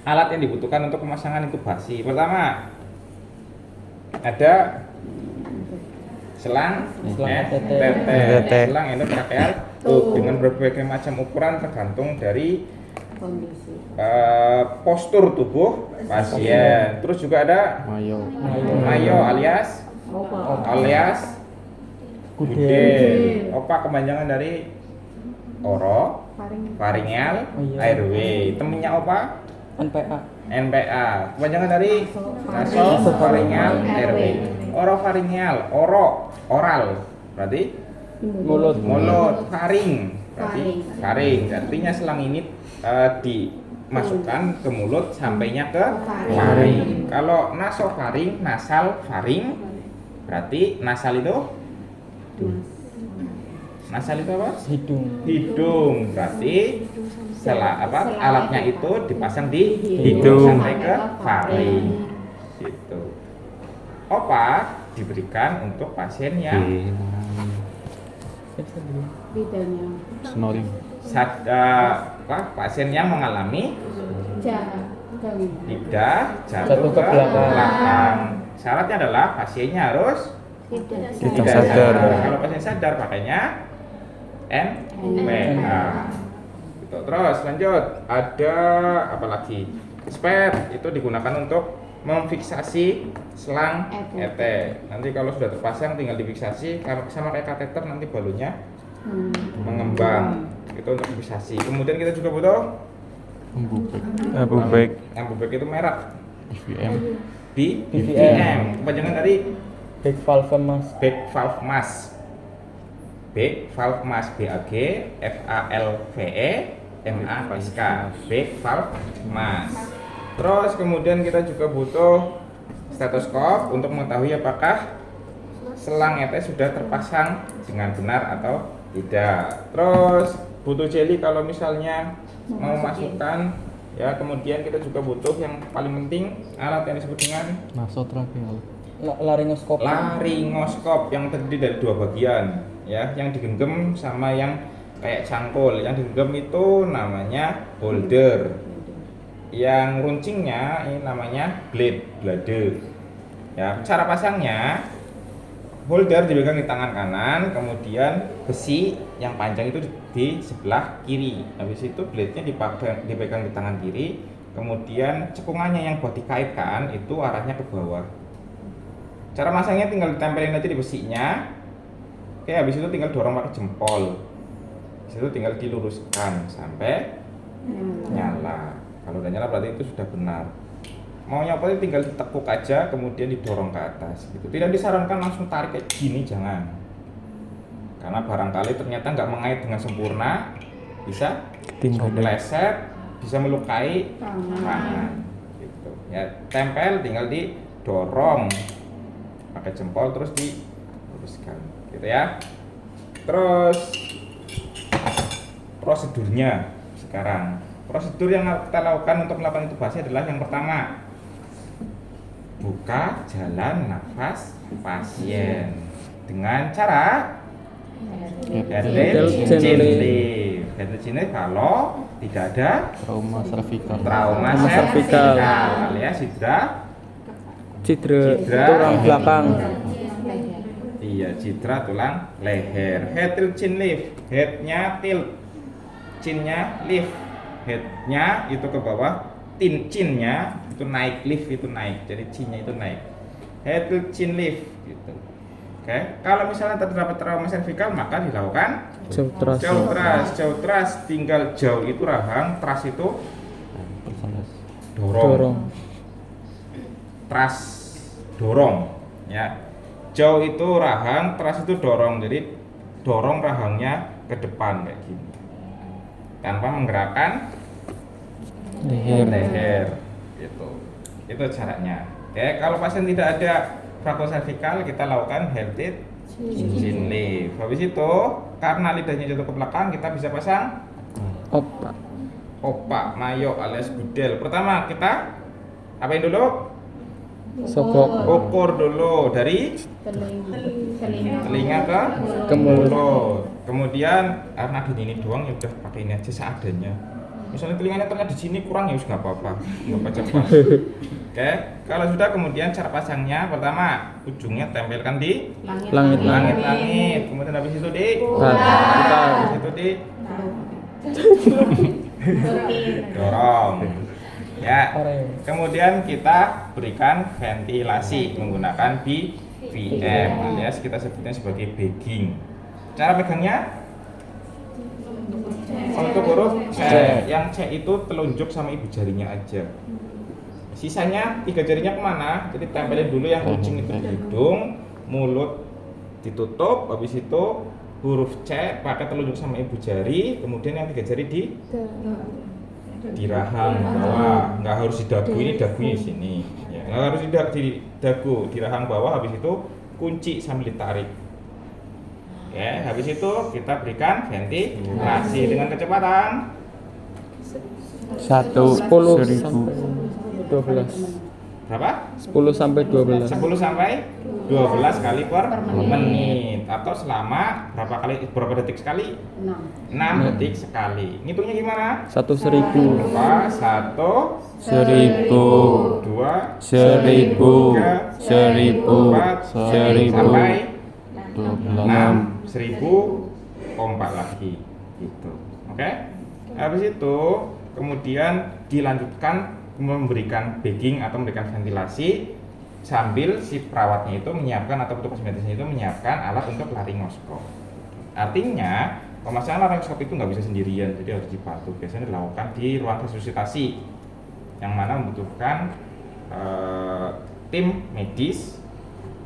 alat yang dibutuhkan untuk pemasangan intubasi. Pertama, ada selang ETT, selang endotrakeal tube dengan berbagai macam ukuran tergantung dari postur tubuh pasien. Terus juga ada mayo alias budel. Opa kepanjangan dari oro, faringeal, airway. Temennya opa? NPA. Kepanjangan dari nasofaringeal airway. Orofaringeal, oral. Berarti mulut, faring. Berarti faring. Artinya selang ini dimasukkan ke mulut sampainya ke faring. Kalau nasofaring, nasal faring, berarti nasal itu apa? Hidung. Berarti alatnya itu dipasang di hidung sampai ke faring. Gitu. Opa diberikan untuk pasien yang snoring. Pasien yang mengalami lidah jatuh ke belakang. Syaratnya adalah pasiennya harus tidak sadar. Kalau pasien sadar pakainya NPA. Gitu. Terus lanjut, ada apa lagi? Spet itu digunakan untuk memfiksasi selang ET. Nanti kalau sudah terpasang tinggal difiksasi sama kayak kateter, nanti balonnya mengembang. Itu untuk fiksasi. Kemudian kita juga butuh Ambubek itu merek BVM. Kepanjangan dari Big valve mask. BAG FALVE Big valve mask. Terus kemudian kita juga butuh stetoskop untuk mengetahui apakah selang ET sudah terpasang dengan benar atau tidak. Terus butuh jeli kalau misalnya mau masukkan ya. Kemudian kita juga butuh yang paling penting alat yang disebut dengan Nasotrakeal. laringoskop yang terdiri dari dua bagian ya, yang digenggam sama yang kayak cangkul. Yang digenggam itu namanya holder, yang runcingnya ini namanya blade ya. Cara pasangnya, holder dipegang di tangan kanan, kemudian besi yang panjang itu di sebelah kiri. Habis itu blade-nya dipegang di tangan kiri, kemudian cekungannya yang buat dikaitkan itu arahnya ke bawah. Cara masangnya tinggal ditempelin aja di besinya. Oke, habis itu tinggal dorong pakai jempol. Habis itu tinggal diluruskan sampai nyala. Kalau udah nyala berarti itu sudah benar. Mau nyopotnya tinggal ditekuk aja, kemudian didorong ke atas gitu. Tidak disarankan langsung tarik kayak gini, jangan. Karena barangkali ternyata nggak mengait dengan sempurna, bisa kepleset, bisa melukai tangan gitu. Ya, tempel tinggal didorong pakai jempol terus diluruskan gitu ya. Terus prosedurnya sekarang. Prosedur yang kita lakukan untuk melakukan intubasi adalah yang pertama, buka jalan nafas pasien dengan cara Henry Chin kalau tidak ada Trauma cervical alias Cedera tulang belakang. Iya, cedera tulang leher. Head tilt chin lift, headnya tilt, chinnya lift. Headnya itu ke bawah, chinnya itu naik, lift itu naik, jadi chinnya itu naik. Head tilt chin lift gitu. Oke, kalau misalnya terdapat trauma cervical maka dilakukan jauh thrust. Tinggal jauh itu rahang, thrust itu dorong. Dorong ya. Jauh itu rahang, thrust itu dorong. Jadi dorong rahangnya ke depan kayak gini tanpa menggerakkan leher gitu. Itu caranya. Oke, kalau pasien tidak ada fraktur cervical kita lakukan head chin lift. Habis itu karena lidahnya jatuh ke belakang kita bisa pasang opa mayo alias budel. Pertama kita apain dulu? Ukur dulu dari telinga ke mulut. Kemudian karena gini doang ya udah pakai ini aja seadanya. Misalnya telinganya ternyata di sini kurang ya nggak apa-apa, nggak apa cepat. Oke, kalau sudah kemudian cara pasangnya pertama ujungnya tempelkan di Langit-langit. langit, kemudian habis itu di Putar. habis itu di dorong. Ya, kemudian kita berikan ventilasi menggunakan BVM alias kita sebutnya sebagai bagging. Cara pegangnya untuk huruf C, yang C itu telunjuk sama ibu jarinya aja. Sisanya 3 jarinya kemana? Jadi tempelin dulu yang kucing itu di hidung, mulut ditutup, habis itu huruf C pakai telunjuk sama ibu jari, kemudian yang 3 jari di rahang bawah, nggak harus di dagu, ini dagunya di sini, ya, nggak harus di dagu, di rahang bawah, habis itu kunci sambil ditarik. Ya, habis itu kita berikan ventilasi dengan kecepatan 1 10 1000 sampai 12. berapa? 10 sampai 12. 10 sampai 12 kali per menit atau selama berapa detik sekali? 6 detik sekali. Ngitungnya gimana? 1.000. Berapa? 1 1000 2 1000 3 1000 4 1000 sampai 12 6.000 pompa lagi gitu. Oke? Habis itu kemudian dilanjutkan memberikan bagging atau memberikan ventilasi sambil si perawatnya itu menyiapkan atau petugas medisnya itu menyiapkan alat untuk laringoskop. Artinya pemasangan laringoskop itu nggak bisa sendirian, jadi harus dibantu. Biasanya dilakukan di ruang resusitasi yang mana membutuhkan tim medis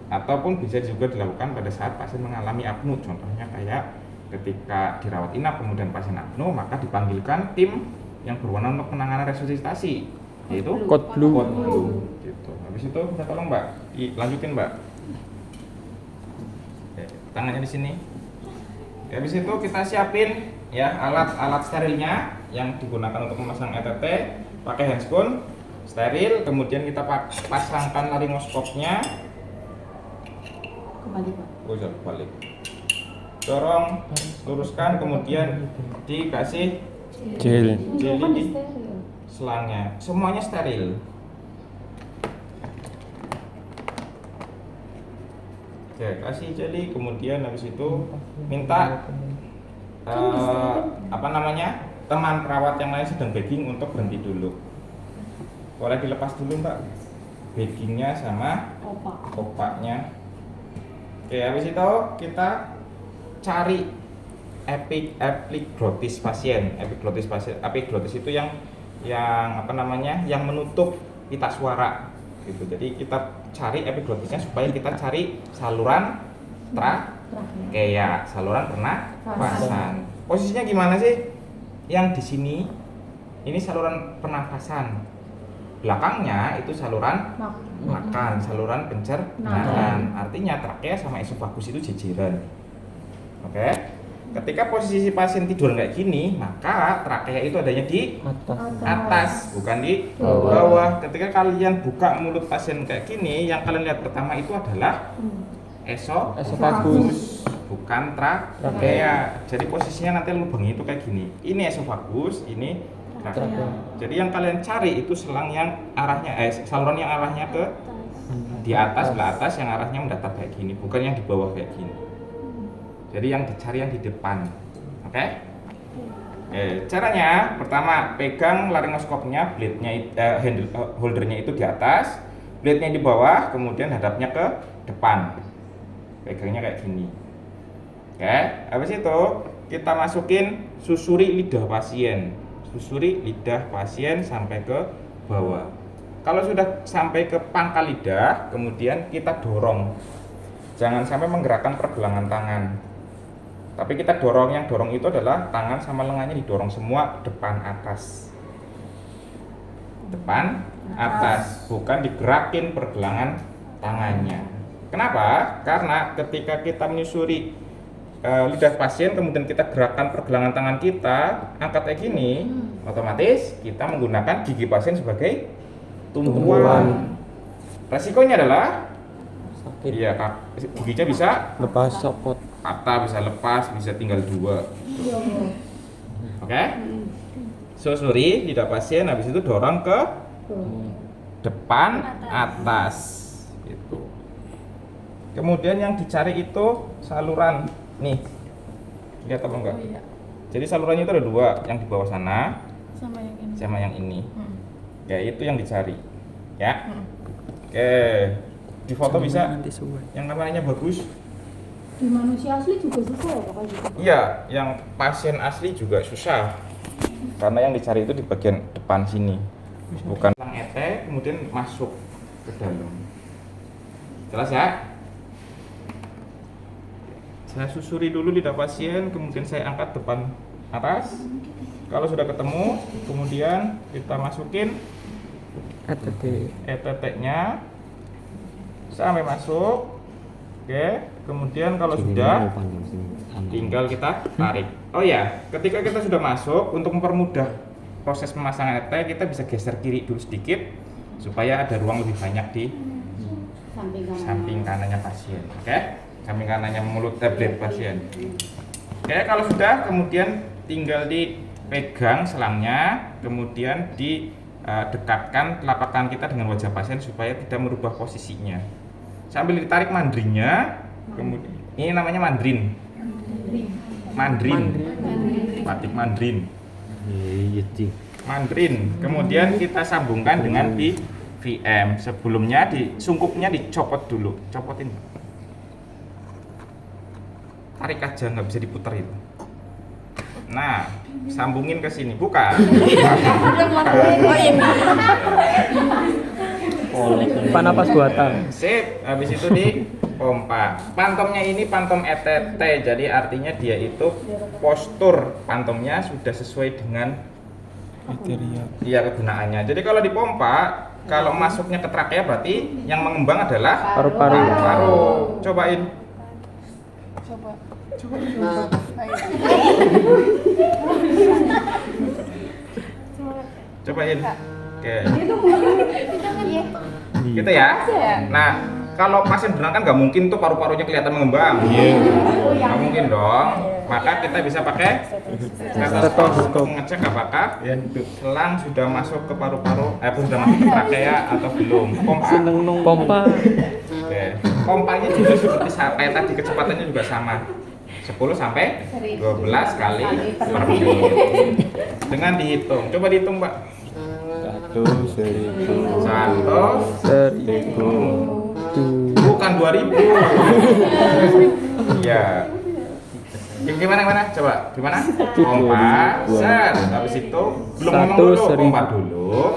ataupun bisa juga dilakukan pada saat pasien mengalami apnu. Contohnya kayak ketika dirawat inap kemudian pasien apnu, maka dipanggilkan tim yang berwenang untuk penanganan resusitasi, yaitu Code blue. gitu. Habis itu kita tolong Mbak, lanjutin Mbak. Oke, tangannya di sini. Habis itu kita siapin ya alat-alat sterilnya yang digunakan untuk memasang ETT, pakai handscoon steril, kemudian kita pasangkan laringoskopnya. Kembali Pak. Balik. Dorong, luruskan, kemudian dikasih Jeli jeli di selangnya. Semuanya steril. Oke, kasih jeli, kemudian habis itu minta teman perawat yang lain sedang bagging untuk berhenti dulu. Boleh dilepas dulu Mbak baggingnya sama kopaknya. Oke, habis itu kita cari epiglotis pasien. Epiglotis itu yang menutup pita suara gitu. Jadi kita cari epiglotisnya supaya kita cari saluran trakea, saluran pernafasan. Posisinya gimana sih? Yang di sini ini saluran pernafasan. Belakangnya itu saluran makan, saluran pencernaan. Artinya trakea sama esofagus itu jejeran. Oke. Ketika posisi pasien tidur kayak gini, maka trakea itu adanya di atas, bukan di bawah. Ketika kalian buka mulut pasien kayak gini, yang kalian lihat pertama itu adalah esofagus, bukan trakea. Jadi posisinya nanti lubangnya itu kayak gini. Ini esofagus, ini trakea. Jadi yang kalian cari itu saluran yang arahnya ke di atas, sebelah atas, yang arahnya mendatar kayak gini, bukan yang di bawah kayak gini. Jadi yang dicari yang di depan. Oke? Caranya pertama pegang laringoskopnya, holdernya itu di atas, blade-nya di bawah, kemudian hadapnya ke depan. Pegangnya kayak gini. Oke, habis itu kita masukin susuri lidah pasien. Susuri lidah pasien sampai ke bawah. Kalau sudah sampai ke pangkal lidah, kemudian kita dorong. Jangan sampai menggerakkan pergelangan tangan. Tapi kita dorong, yang dorong itu adalah tangan sama lengannya didorong semua depan atas. Depan atas, bukan digerakin pergelangan tangannya. Kenapa? Karena ketika kita menyusuri lidah pasien, kemudian kita gerakkan pergelangan tangan kita, angkat kayak gini, otomatis kita menggunakan gigi pasien sebagai tumpuan. Resikonya adalah iya, giginya bisa Lepas copot. patah, bisa lepas, bisa tinggal 2. Oke? susuri lidah pasien, habis itu dorong ke depan atas gitu. Kemudian yang dicari itu saluran nih, lihat apa enggak? Jadi salurannya itu ada dua, yang di bawah sana sama yang ini. ya itu yang dicari ya. Oke, di foto bisa yang kameranya bagus. Di manusia asli juga susah ya Pak gitu. Iya, yang pasien asli juga susah karena yang dicari itu di bagian depan sini, bukan lang ete kemudian masuk ke dalam. Jelas ya? Saya susuri dulu lidah pasien, kemudian saya angkat depan atas. Kalau sudah ketemu, kemudian kita masukin ETT-nya sampai masuk. Oke, kemudian kalau sudah, tinggal kita tarik. Oh ya, ketika kita sudah masuk, untuk mempermudah proses pemasangan ET, kita bisa geser kiri dulu sedikit supaya ada ruang lebih banyak di samping kanannya pasien. Oke, samping kanannya mulut tablet pasien. Oke, kalau sudah, kemudian tinggal dipegang selangnya, kemudian didekatkan telapak tangan kita dengan wajah pasien supaya tidak merubah posisinya. Sambil ditarik mandrinnya, kemudian ini namanya mandrin. Batik mandrin. Mandrin. Kemudian kita sambungkan dengan di VM. Sebelumnya sungkupnya dicopot dulu, copotin. Tarik aja, nggak bisa diputar itu. Nah, sambungin ke sini, bukan? Panapas buatan. Sip, habis itu dipompa. Pantomnya ini pantom ETT, jadi artinya dia itu postur pantomnya sudah sesuai dengan kegunaannya. Jadi kalau dipompa, kalau masuknya ke trakea berarti yang mengembang adalah paru-paru. Cobain. Cobain. Oke. Gitu ya. Nah, kalau pasien berenang kan nggak mungkin tuh paru-parunya kelihatan mengembang. Nggak mungkin dong. Maka kita bisa pakai stetoskop untuk mengecek apakah selang sudah masuk ke paru-paru, sudah masuk ke trakea atau belum. Pompa. Oke. Pompanya juga seperti kayak tadi, kecepatannya juga sama. 10 sampai 12 kali per menit. Dengan dihitung. Coba dihitung, Mbak. 1.000. Bukan 2.000. Iya. Gimana? Coba. Gimana? Pompa. Set. Habis itu belum ngomong dulu. Pompa dulu.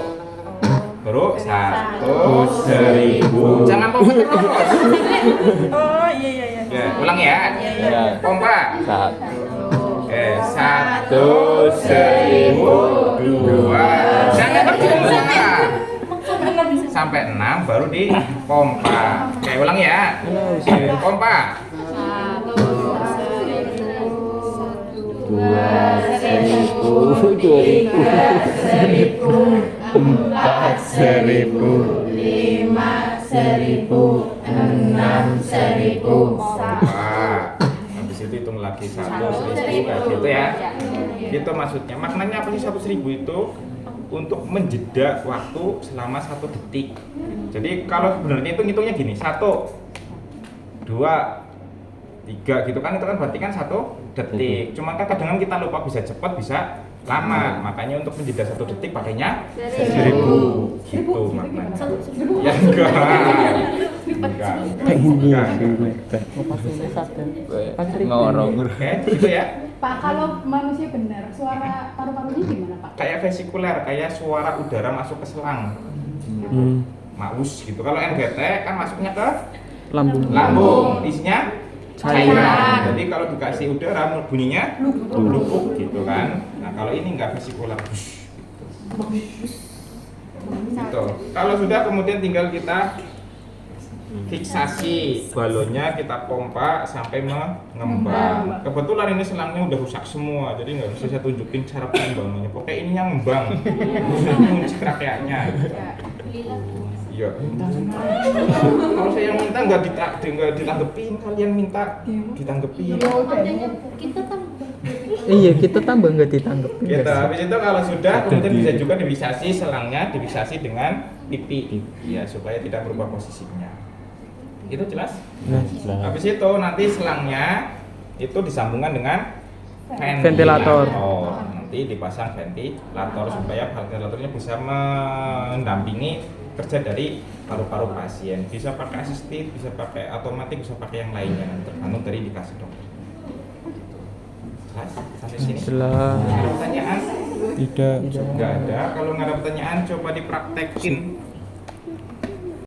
Baru 1.000. Jangan pompa terus. Oh iya. Ya, ulang ya. Pompa. Oke, 1.000, 2. Jangan berjumlah. Sampai 6 baru dipompa. Oke, ulang ya. Pompa. 2.000, 3.000, 4.000, 5.000, 6.000. Pompa. Habis itu hitung lagi 1.000 kayak gitu ya. Itu maksudnya. Maknanya apa sih 1.000 itu? Untuk menjeda waktu selama 1 detik. Jadi kalau sebenarnya itu ngitungnya gini, 1, 2, 3 gitu kan, itu kan berarti kan 1 detik. Cuma kadang-kadang kita lupa, bisa cepat bisa lama. Makanya untuk menjeda 1 detik pakainya 1.000 gitu maknanya. Ya enggak. Ngorong. Oke, gitu ya. Pak, kalau manusia benar, suara paru-parunya gimana Pak? Kayak vesikuler, kayak suara udara masuk ke selang. Maus gitu. Kalau NGT kan masuknya ke lambung, isinya cairan. Jadi kalau dikasih udara bunyinya lubuk gitu kan. Nah, kalau ini enggak vesikuler. Gitu. Kalau sudah kemudian tinggal kita fiksasi balonnya, kita pompa sampai mengembang. Kebetulan ini selangnya udah rusak semua, jadi nggak bisa saya tunjukin cara pengembangannya. Pokoknya ini yang ngembang, kunci trakeanya. Iya. Kalau saya minta nggak ditanggepin, kalian minta ditanggepin. Kita kan Iya, kita tambah nggak ditangkep. Gitu. Habis itu kalau sudah kemudian bisa juga diwisasi selangnya diwisasi dengan pipi. Ya, supaya tidak berubah posisinya. Itu jelas? Nah, Habis itu nanti selangnya itu disambungkan dengan Ventilator. Nanti dipasang ventilator supaya ventilatornya bisa mendampingi kerja dari paru-paru pasien. Bisa pakai asistif, bisa pakai otomatis, bisa pakai yang lainnya, tergantung dari indikasi dokter. Jelas? Sampai sini. jelas. Ada pertanyaan? Tidak. Nggak ada. Kalau nggak ada pertanyaan, coba dipraktekin